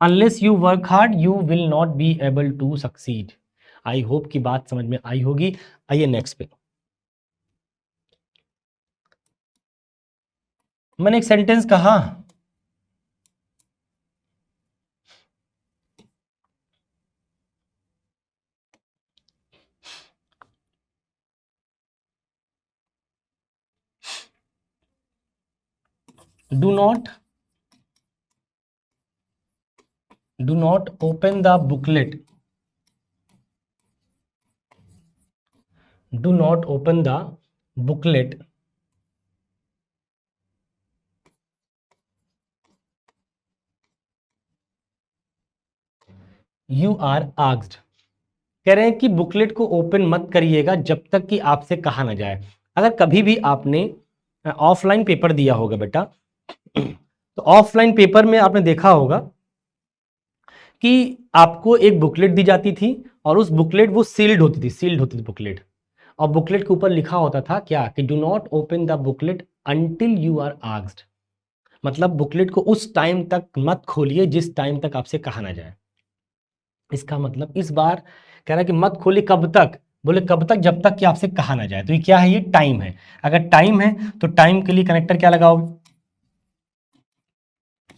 Unless you work hard you will not be able to succeed. I hope की बात समझ में आई होगी। आइए नेक्स्ट पे, मैंने एक सेंटेंस कहा, do not do not open the booklet, do not open the booklet you are asked. कह रहे हैं कि बुकलेट को ओपन मत करिएगा जब तक कि आपसे कहा ना जाए। अगर कभी भी आपने ऑफलाइन पेपर दिया होगा बेटा, तो ऑफलाइन पेपर में आपने देखा होगा कि आपको एक बुकलेट दी जाती थी और उस बुकलेट वो सील्ड होती थी बुकलेट, और बुकलेट के ऊपर लिखा होता था क्या कि do not open the booklet until you are asked. मतलब बुकलेट को उस टाइम तक मत खोलिए जिस टाइम तक आपसे कहा ना जाए। इसका मतलब इस बार कह रहा है कि मत खोलिए कब तक, बोले कब तक, जब तक कि आपसे कहा ना जाए। तो ये क्या है, ये टाइम है। अगर टाइम है तो टाइम के लिए कनेक्टर क्या लगाओगे,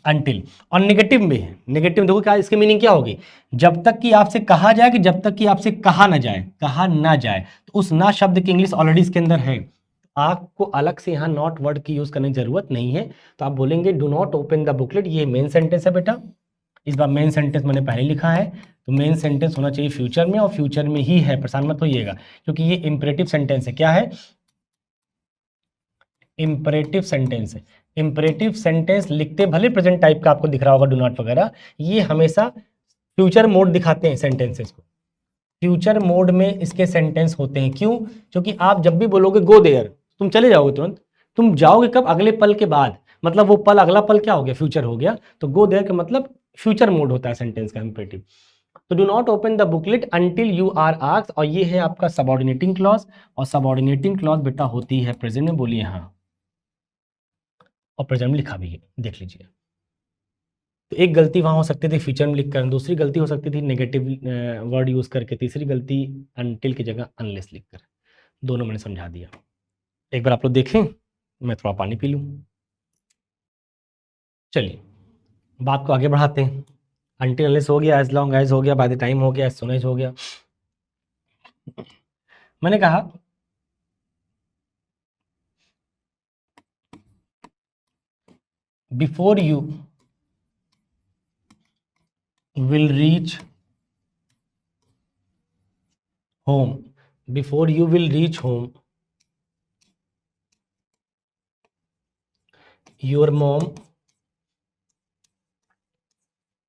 अंटिल। और नेगेटिव में है, नेगेटिव देखो क्या इसकी मीनिंग क्या होगी, जब तक कि आपसे कहा जाए कि जब तक कि आपसे कहा ना जाए, कहा ना जाए। तो उस ना शब्द की इंग्लिश ऑलरेडी इसके अंदर है, आपको अलग से यहाँ नॉट वर्ड की यूज करने की जरूरत नहीं है। तो आप बोलेंगे do not open the booklet, ये मेन सेंटेंस है बेटा। इस बार मेन सेंटेंस मैंने पहले लिखा है, तो मेन सेंटेंस होना चाहिए फ्यूचर में, और फ्यूचर में ही है, परेशान मत होइएगा, क्योंकि ये इंपरेटिव सेंटेंस है। क्या है, इंपरेटिव सेंटेंस है। इंपरेटिव सेंटेंस लिखते भले प्रेजेंट टाइप का आपको दिख रहा होगा डू नॉट वगैरह, ये हमेशा फ्यूचर मोड दिखाते हैं सेंटेंसेस को। फ्यूचर मोड में इसके सेंटेंस होते हैं, क्यों, क्योंकि आप जब भी बोलोगे गो देयर, तुम चले जाओगे तुरंत, तुम जाओगे कब, अगले पल के बाद, मतलब वो पल, अगला पल क्या हो गया, फ्यूचर हो गया। तो गो देयर का मतलब फ्यूचर मोड होता है सेंटेंस का, इंपरेटिव। तो do not open the booklet until you are asked, और ये है आपका सबऑर्डिनेटिंग क्लॉज, और सबऑर्डिनेटिंग क्लॉज बेटा होती है प्रेजेंट में, बोलिए हाँ, और प्रेजेंट में लिखा भी है, देख लीजिए। तो एक गलती वहां हो सकती थी फ्यूचर में लिखकर, दूसरी गलती हो सकती थी नेगेटिव वर्ड यूज करके, तीसरी गलती अनटिल की जगह अनलेस लिखकर। दोनों मैंने समझा दिया। एक बार आप लोग देखें, मैं थोड़ा पानी पी लूं। चलिए बात को आगे बढ़ाते हैं। अनटिल अनलेस हो गया, एज लॉन्ग एज हो गया, बाय द टाइम हो गया, एज सून एज हो गया। मैंने कहा before you will reach home, before you will reach home, your mom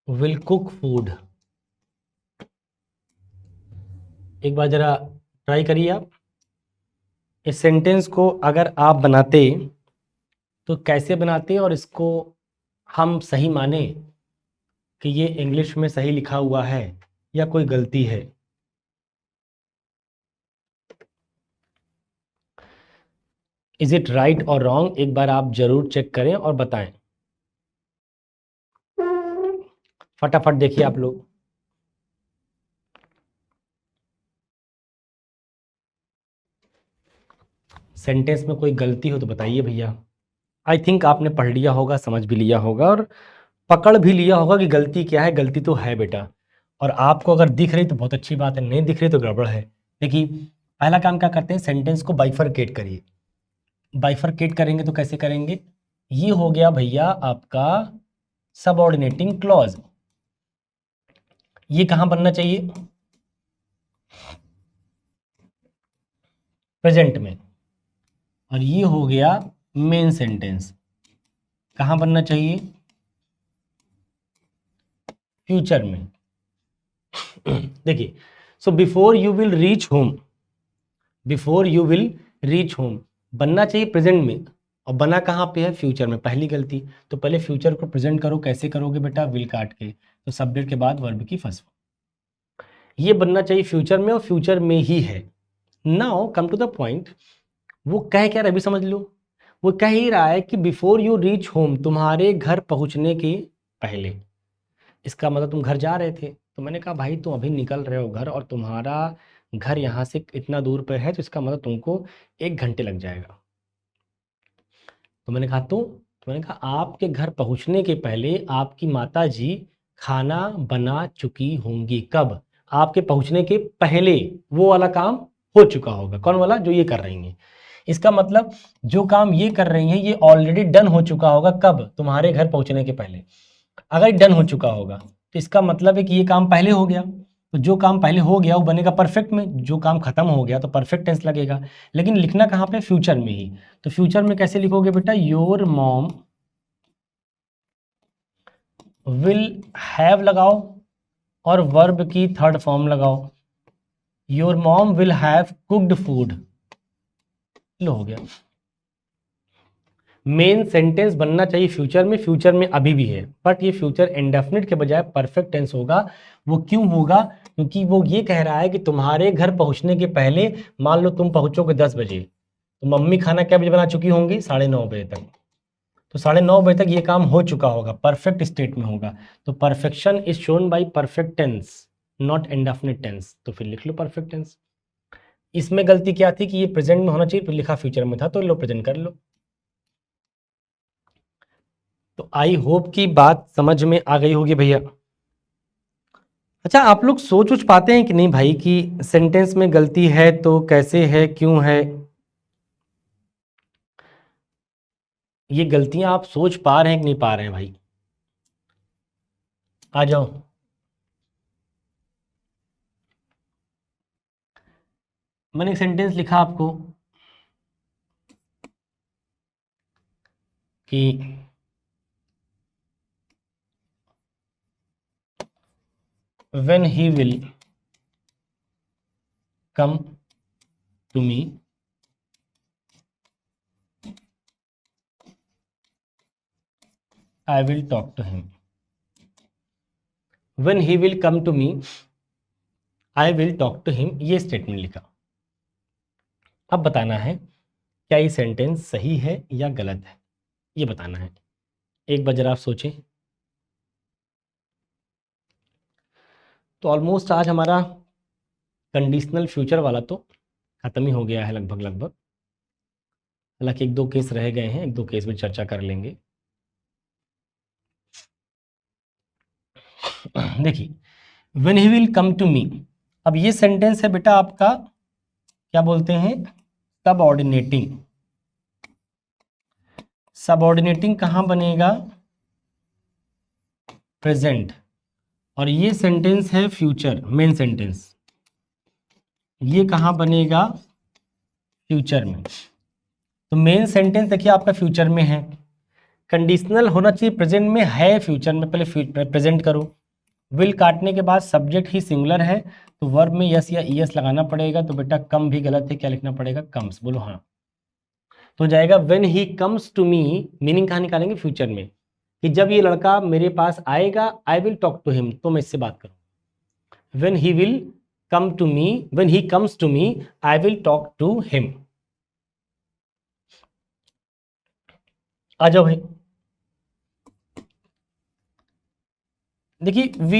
will cook food। एक बार जरा ट्राई करिए आप इस सेंटेंस को, अगर आप बनाते तो कैसे बनाते, और इसको हम सही माने कि ये इंग्लिश में सही लिखा हुआ है या कोई गलती है। इज इट राइट और रॉन्ग, एक बार आप जरूर चेक करें और बताएं। फटाफट देखिए आप लोग। सेंटेंस में कोई गलती हो तो बताइए भैया। आई थिंक आपने पढ़ लिया होगा, समझ भी लिया होगा, और पकड़ भी लिया होगा कि गलती क्या है। गलती तो है बेटा, और आपको अगर दिख रही तो बहुत अच्छी बात है, नहीं दिख रही तो गड़बड़ है। देखिए पहला काम क्या करते हैं, सेंटेंस को बाइफरकेट करिए। बाइफरकेट करेंगे तो कैसे करेंगे, ये हो गया भैया आपका सबऑर्डिनेटिंग क्लॉज, ये कहां बनना चाहिए, प्रेजेंट में, और ये हो गया मेन सेंटेंस, कहां बनना चाहिए, फ्यूचर में। देखिए so before you will reach home, before you will reach home बनना चाहिए प्रेजेंट में, और बना कहाँ पे है, फ्यूचर में। पहली गलती, तो पहले फ्यूचर को प्रेजेंट करो, कैसे करोगे बेटा, विल काट के, तो सब्जेक्ट के बाद वर्ब की फर्स्ट फॉर्म। ये बनना चाहिए फ्यूचर में, और फ्यूचर में ही है। Now come to the point, वो कह क्या रहा है अभी समझ लो। वो कह ही रहा है कि बिफोर यू रीच होम, तुम्हारे घर पहुंचने के पहले। इसका मतलब तुम घर जा रहे थे, तो मैंने कहा भाई तुम अभी निकल रहे हो घर, और तुम्हारा घर यहाँ से इतना दूर पर है, तो इसका मतलब तुमको 1 घंटे लग जाएगा। तो मैंने कहा तो मैंने कहा आपके घर पहुंचने के पहले आपकी माता जी खाना बना चुकी होंगी। कब, आपके पहुंचने के पहले वो वाला काम हो चुका होगा। कौन वाला, जो ये कर रही हैं। इसका मतलब जो काम ये कर रही हैं ये ऑलरेडी डन हो चुका होगा। कब, तुम्हारे घर पहुंचने के पहले। अगर डन हो चुका होगा तो इसका मतलब है कि ये काम पहले हो गया, तो जो काम पहले हो गया वो बनेगा परफेक्ट में, जो काम खत्म हो गया तो परफेक्ट टेंस लगेगा। लेकिन लिखना कहाँ पे, फ्यूचर में ही। तो फ्यूचर में कैसे लिखोगे बेटा, योर मॉम विल हैव लगाओ और वर्ब की थर्ड फॉर्म लगाओ, your mom will have cooked food, लो हो गया। मेन सेंटेंस बनना चाहिए फ्यूचर में, फ्यूचर में अभी भी है, बट ये फ्यूचर इंडेफिनिट के बजाय परफेक्ट टेंस होगा। वो क्यों होगा, क्योंकि वो ये कह रहा है कि तुम्हारे घर पहुंचने के पहले, मान लो तुम पहुंचोगे 10 बजे, तो मम्मी खाना क्या बजे बना चुकी होंगी, 9:30 बजे तक। तो 9:30 बजे तक ये काम हो चुका होगा, परफेक्ट स्टेट में होगा। तो perfection is shown by perfect tense, not indefinite tense. तो फिर लिख लो परफेक्ट टेंस। इसमें गलती क्या थी कि ये प्रेजेंट में होना चाहिए, फिर लिखा फ्यूचर में था, तो लो प्रेजेंट कर लो। तो आई होप कि बात समझ में आ गई होगी भैया। अच्छा, आप लोग सोच उच पाते हैं कि नहीं भाई कि सेंटेंस में गलती है तो कैसे है, क्यों है? ये गलतियां आप सोच पा रहे हैं कि नहीं पा रहे हैं भाई? आ जाओ। मैंने एक सेंटेंस लिखा आपको कि when he will come to me, I will talk to him. When he will come to me, I will talk to him, ये स्टेटमेंट लिखा। अब बताना है क्या ये सेंटेंस सही है या गलत है, ये बताना है। एक बार जरा आप सोचें। तो ऑलमोस्ट आज हमारा कंडीशनल फ्यूचर वाला तो खत्म ही हो गया है लगभग लगभग। हालांकि एक दो केस रह गए हैं, एक दो केस में चर्चा कर लेंगे। देखिए, when he will come to me, अब ये सेंटेंस है बेटा आपका, क्या बोलते हैं, सबऑर्डिनेटिंग। सबऑर्डिनेटिंग कहाँ बनेगा, प्रेजेंट। और ये सेंटेंस है फ्यूचर, मेन सेंटेंस, ये कहाँ बनेगा, फ्यूचर में। तो मेन सेंटेंस देखिए आपका फ्यूचर में है, कंडीशनल होना चाहिए प्रेजेंट में, है फ्यूचर में, पहले प्रेजेंट करो। विल काटने के बाद सब्जेक्ट ही सिंगुलर है, तो वर्ब में यस या ईएस लगाना पड़ेगा। तो बेटा कम भी गलत है, क्या लिखना पड़ेगा, कम्स, बोलो हाँ। तो जाएगा when he comes to me, meaning कहाँ निकालेंगे, फ्यूचर में, कि जब ये लड़का मेरे पास आएगा, I will talk to him, तो मैं इससे बात करूँ। When he will come to me, when he comes to me, I will talk to him. आ जाओ भाई। देखिए, we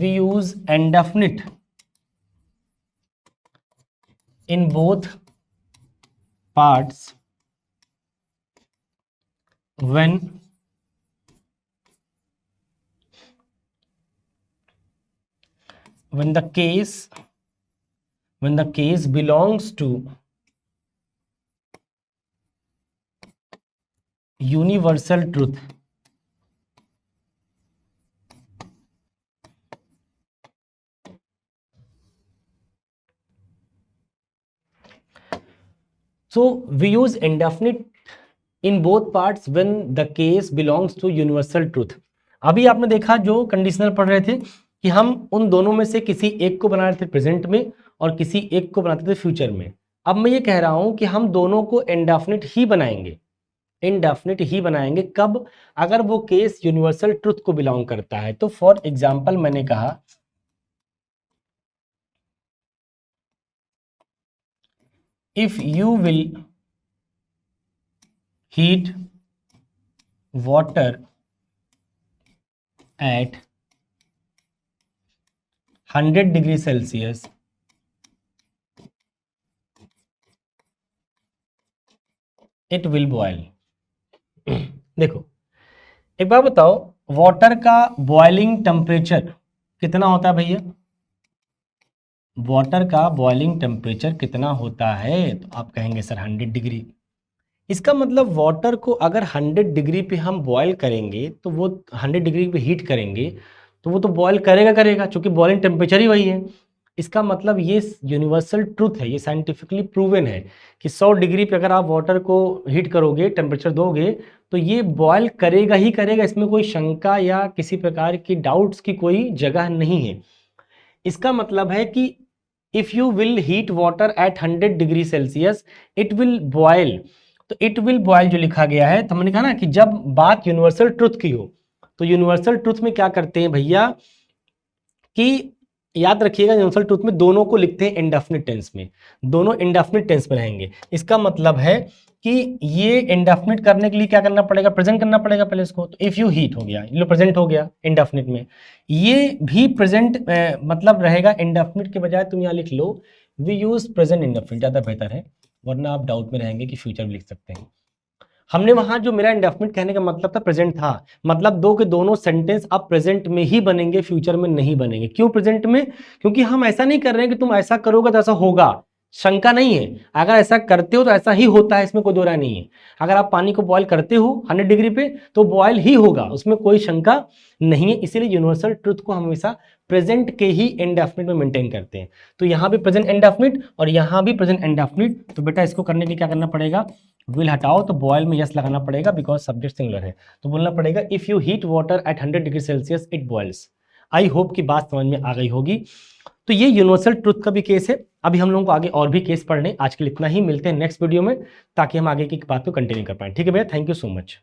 use indefinite in both parts when the case belongs to universal truth, so we use indefinite in both parts when the case belongs to universal truth। अभी आपने देखा जो conditional पढ़ रहे थे कि हम उन दोनों में से किसी एक को बना रहे थे प्रेजेंट में और किसी एक को बनाते थे फ्यूचर में। अब मैं ये कह रहा हूं कि हम दोनों को इंडेफिनिट ही बनाएंगे, इंडेफिनिट ही बनाएंगे। कब, अगर वो केस यूनिवर्सल ट्रुथ को बिलोंग करता है। तो फॉर एग्जाम्पल मैंने कहा if you will heat water at 100 degree Celsius, it will boil. देखो एक बार बताओ, वाटर का बॉइलिंग टेम्परेचर कितना होता है भैया, वाटर का बॉइलिंग टेम्परेचर कितना होता है? तो आप कहेंगे सर 100 डिग्री। इसका मतलब वाटर को अगर 100 डिग्री पे हम बॉयल करेंगे तो वो 100 डिग्री पे हीट करेंगे तो वो तो बॉयल करेगा क्योंकि बॉइलिंग टेम्परेचर ही वही है। इसका मतलब ये यूनिवर्सल ट्रूथ है, ये साइंटिफिकली प्रूवन है कि 100 डिग्री पे अगर आप वाटर को हीट करोगे, टेम्परेचर दोगे, तो ये बॉयल करेगा ही करेगा। इसमें कोई शंका या किसी प्रकार की डाउट्स की कोई जगह नहीं है। इसका मतलब है कि if you will heat water at 100 degree Celsius it will boil. तो इट विल बॉयल जो लिखा गया है, तो हमने कहा ना कि जब बात यूनिवर्सल ट्रुथ की हो तो यूनिवर्सल ट्रुथ में क्या करते हैं भैया कि याद रखिएगा, यूनिवर्सल ट्रुथ में दोनों को लिखते हैं इंडेफिनिट टेंस में, दोनों इंडेफिनिट टेंस में रहेंगे। इसका मतलब है कि ये इंडेफिनिट करने के लिए क्या करना पड़ेगा, प्रेजेंट करना पड़ेगा पहले इसको। तो इफ यू हीट हो गया, ये प्रेजेंट हो गया इंडेफिनिट में, ये भी प्रेजेंट मतलब रहेगा। इंडेफिनिट के बजाय तुम यहाँ लिख लो वी यूज प्रेजेंट इंडेफिनिट, ज्यादा बेहतर है, वरना आप डाउट में रहेंगे कि फ्यूचर भी लिख सकते हैं। हमने वहां जो मेरा इंडेफिनिट कहने का मतलब था प्रेजेंट था, मतलब दो के दोनों सेंटेंस अब प्रेजेंट में ही बनेंगे, फ्यूचर में नहीं बनेंगे। क्यों प्रेजेंट में? क्योंकि हम ऐसा नहीं कर रहे हैं कि तुम ऐसा करोगे तो ऐसा होगा, शंका नहीं है। अगर ऐसा करते हो तो ऐसा ही होता है, इसमें कोई दो राय नहीं है। अगर आप पानी को बॉयल करते हो 100 डिग्री पे तो बॉयल ही होगा, उसमें कोई शंका नहीं है। इसीलिए यूनिवर्सल ट्रुथ को हम हमेशा प्रेजेंट के ही इंडेफिनिट में मेंटेन करते हैं। तो यहां भी प्रेजेंट इंडेफिनिट और यहां भी प्रेजेंट इंडेफिनिट। तो बेटा इसको करने के लिए क्या करना पड़ेगा, विल हटाओ तो बॉयल में यस लगाना पड़ेगा बिकॉज सब्जेक्ट सिंगुलर है। तो बोलना पड़ेगा if you heat water at 100 degree Celsius it boils. I hope की बात समझ में आ गई होगी। तो ये यूनिवर्सल ट्रुथ का भी केस है। अभी हम लोगों को आगे और भी केस पढ़ने, आज के लिए इतना ही, मिलते हैं नेक्स्ट वीडियो में ताकि हम आगे की बात को कंटिन्यू कर पाए। ठीक है भैया, थैंक यू सो मच।